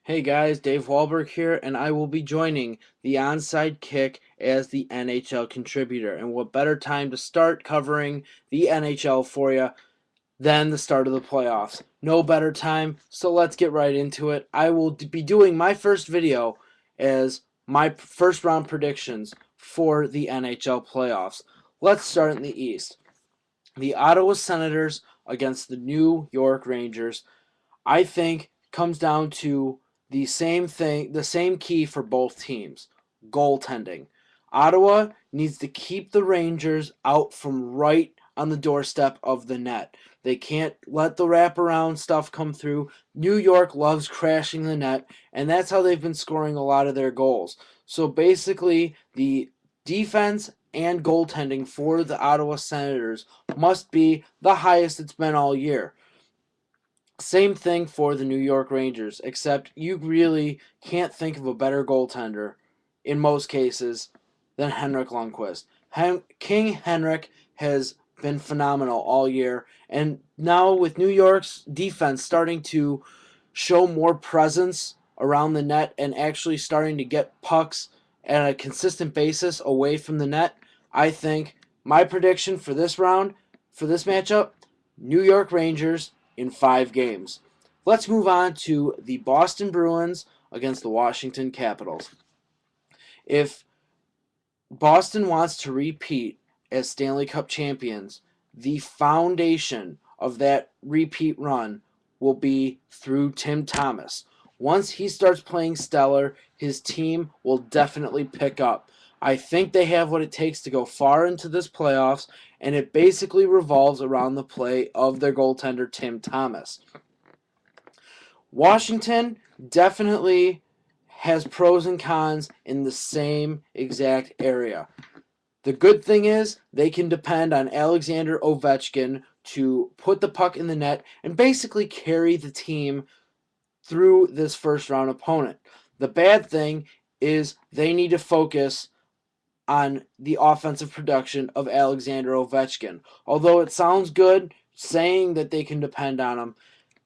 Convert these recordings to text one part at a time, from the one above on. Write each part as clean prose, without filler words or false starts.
Hey guys, Dave Wahlberg here, and I will be joining the Onside Kick as the NHL contributor. And what better time to start covering the NHL for you than the start of the playoffs? No better time, so let's get right into it. I will be doing my first video as my first round predictions for the NHL playoffs. Let's start in the East. The Ottawa Senators against the New York Rangers. I think comes down to the same thing, the same key for both teams: goaltending. Ottawa needs to keep the Rangers out from right on the doorstep of the net. They can't let the wraparound stuff come through. New York loves crashing the net, and that's how they've been scoring a lot of their goals. So basically, the defense and goaltending for the Ottawa Senators must be the highest it's been all year. Same thing for the New York Rangers, except you really can't think of a better goaltender in most cases than Henrik Lundqvist. King Henrik has been phenomenal all year, and now with New York's defense starting to show more presence around the net and actually starting to get pucks at a consistent basis away from the net, I think my prediction for this round, for this matchup, New York Rangers in 5 games. Let's move on to the Boston Bruins against the Washington Capitals. If Boston wants to repeat as Stanley Cup champions, the foundation of that repeat run will be through Tim Thomas. Once he starts playing stellar, his team will definitely pick up. I think they have what it takes to go far into this playoffs, and it basically revolves around the play of their goaltender, Tim Thomas. Washington definitely has pros and cons in the same exact area. The good thing is they can depend on Alexander Ovechkin to put the puck in the net and basically carry the team through this first round opponent. The bad thing is they need to focus on the offensive production of Alexander Ovechkin. Although it sounds good saying that they can depend on him,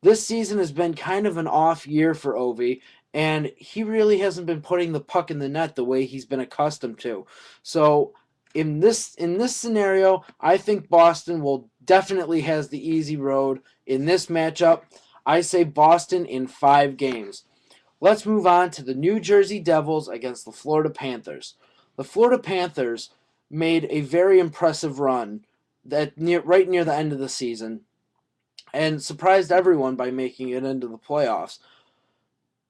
this season has been kind of an off year for Ovi, and he really hasn't been putting the puck in the net the way he's been accustomed to. So in this scenario, I think Boston will definitely has the easy road in this matchup. I say Boston in 5 games. Let's move on to the New Jersey Devils against the Florida Panthers. The Florida Panthers made a very impressive run right near the end of the season and surprised everyone by making it into the playoffs.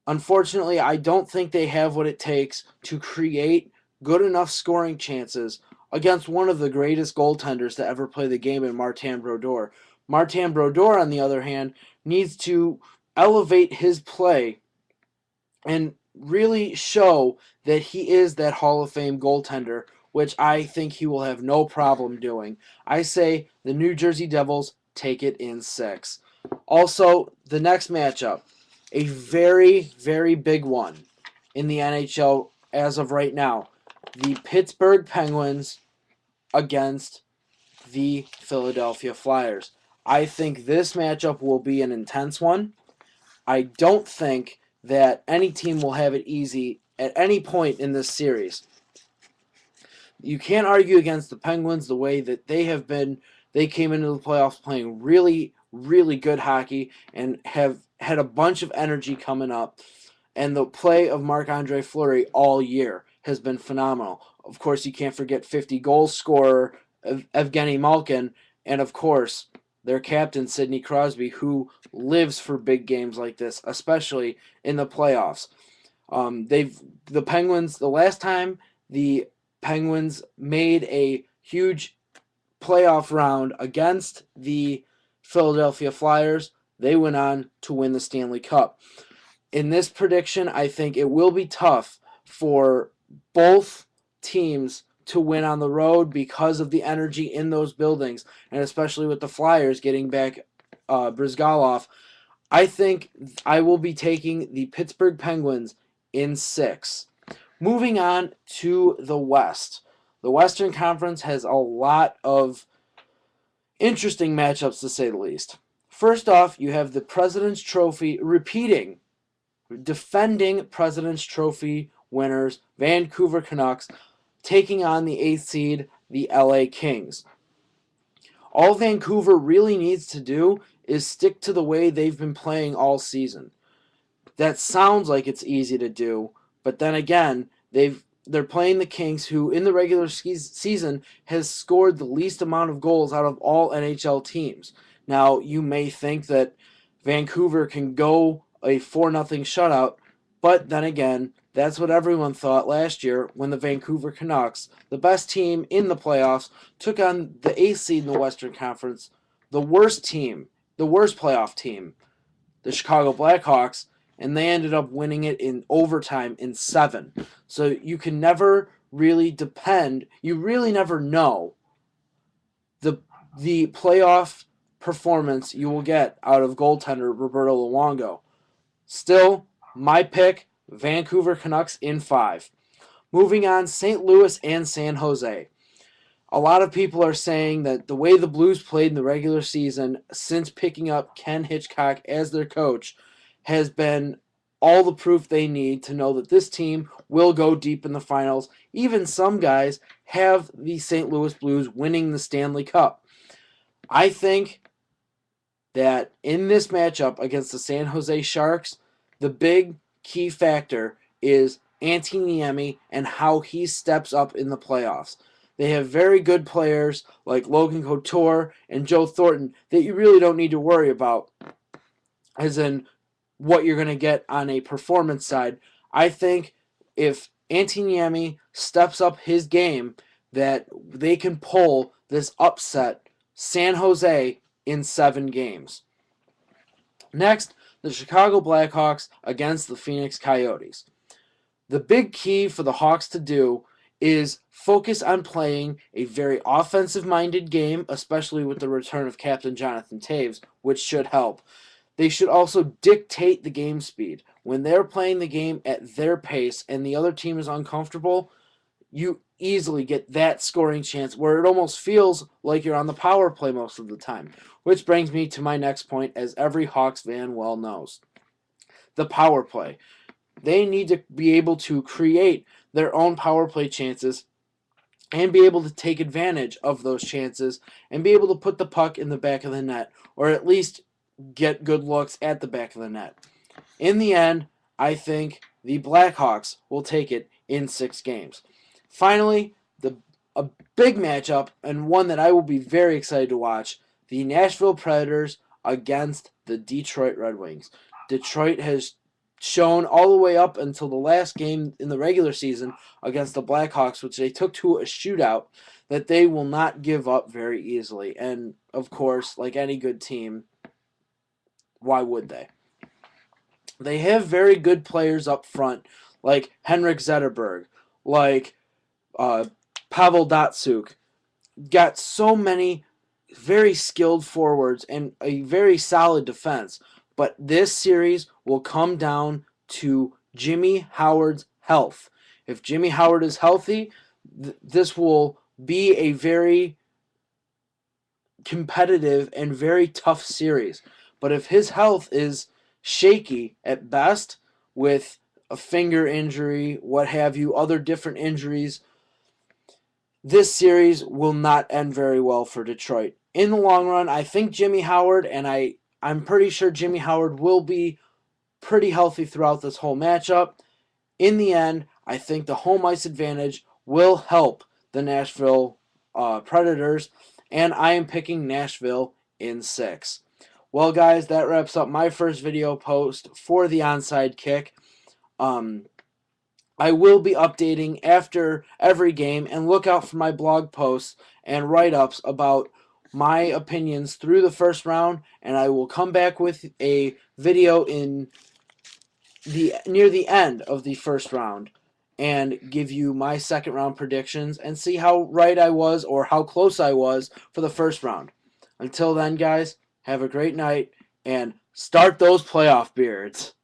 Unfortunately, I don't think they have what it takes to create good enough scoring chances against one of the greatest goaltenders to ever play the game in Martin Brodeur. Martin Brodeur, on the other hand, needs to elevate his play and really show that he is that Hall of Fame goaltender, which I think he will have no problem doing. I say the New Jersey Devils take it in 6. Also, the next matchup, a very, very big one in the NHL as of right now. The Pittsburgh Penguins against the Philadelphia Flyers. I think this matchup will be an intense one. I don't think that any team will have it easy at any point in this series. You can't argue against the Penguins the way that they have been. They came into the playoffs playing really, really good hockey and have had a bunch of energy coming up. And the play of Marc-Andre Fleury all year has been phenomenal. Of course, you can't forget 50-goal scorer Evgeny Malkin, and of course, their captain Sidney Crosby, who lives for big games like this, especially in the playoffs. The Penguins, the last time the Penguins made a huge playoff round against the Philadelphia Flyers, they went on to win the Stanley Cup. In this prediction, I think it will be tough for both teams to win on the road because of the energy in those buildings, and especially with the Flyers getting back Brizgalov. I think I will be taking the Pittsburgh Penguins in 6. Moving on to the West. The Western Conference has a lot of interesting matchups, to say the least. First off, you have the President's Trophy repeating defending President's Trophy winners, Vancouver Canucks, taking on the 8th seed, the LA Kings. All Vancouver really needs to do is stick to the way they've been playing all season. That sounds like it's easy to do, but then again, they're playing the Kings, who in the regular season has scored the least amount of goals out of all NHL teams. Now, you may think that Vancouver can go a 4-0 shutout, but then again, that's what everyone thought last year when the Vancouver Canucks, the best team in the playoffs, took on the 8th seed in the Western Conference, the worst playoff team, the Chicago Blackhawks, and they ended up winning it in overtime in 7. So you can never really depend, you really never know the playoff performance you will get out of goaltender Roberto Luongo. Still, my pick, Vancouver Canucks in 5. Moving on, St. Louis and San Jose. A lot of people are saying that the way the Blues played in the regular season since picking up Ken Hitchcock as their coach has been all the proof they need to know that this team will go deep in the finals. Even some guys have the St. Louis Blues winning the Stanley Cup. I think that in this matchup against the San Jose Sharks, the big key factor is Antti Niemi and how he steps up in the playoffs. They have very good players like Logan Couture and Joe Thornton that you really don't need to worry about, as in what you're going to get on a performance side. I think if Antti Niemi steps up his game, that they can pull this upset San Jose in 7 games. Next, the Chicago Blackhawks against the Phoenix Coyotes. The big key for the Hawks to do is focus on playing a very offensive-minded game, especially with the return of Captain Jonathan Toews, which should help. They should also dictate the game speed. When they're playing the game at their pace and the other team is uncomfortable, you easily get that scoring chance where it almost feels like you're on the power play most of the time. Which brings me to my next point, as every Hawks fan well knows. The power play. They need to be able to create their own power play chances and be able to take advantage of those chances and be able to put the puck in the back of the net, or at least get good looks at the back of the net. In the end, I think the Blackhawks will take it in 6 games. Finally, a big matchup, and one that I will be very excited to watch, the Nashville Predators against the Detroit Red Wings. Detroit has shown all the way up until the last game in the regular season against the Blackhawks, which they took to a shootout, that they will not give up very easily. And, of course, like any good team, why would they? They have very good players up front, like Henrik Zetterberg, like Pavel Datsyuk. Got so many very skilled forwards and a very solid defense. But this series will come down to Jimmy Howard's health. If Jimmy Howard is healthy, this will be a very competitive and very tough series. But if his health is shaky at best, with a finger injury, what have you, other different injuries, this series will not end very well for Detroit. In the long run, I think Jimmy Howard, and I'm pretty sure Jimmy Howard will be pretty healthy throughout this whole matchup. In the end, I think the home ice advantage will help the Nashville Predators, and I am picking Nashville in 6. Well, guys, that wraps up my first video post for the Onside Kick. I will be updating after every game, and look out for my blog posts and write-ups about my opinions through the first round, and I will come back with a video near the end of the first round and give you my second round predictions and see how right I was or how close I was for the first round. Until then, guys, have a great night and start those playoff beards.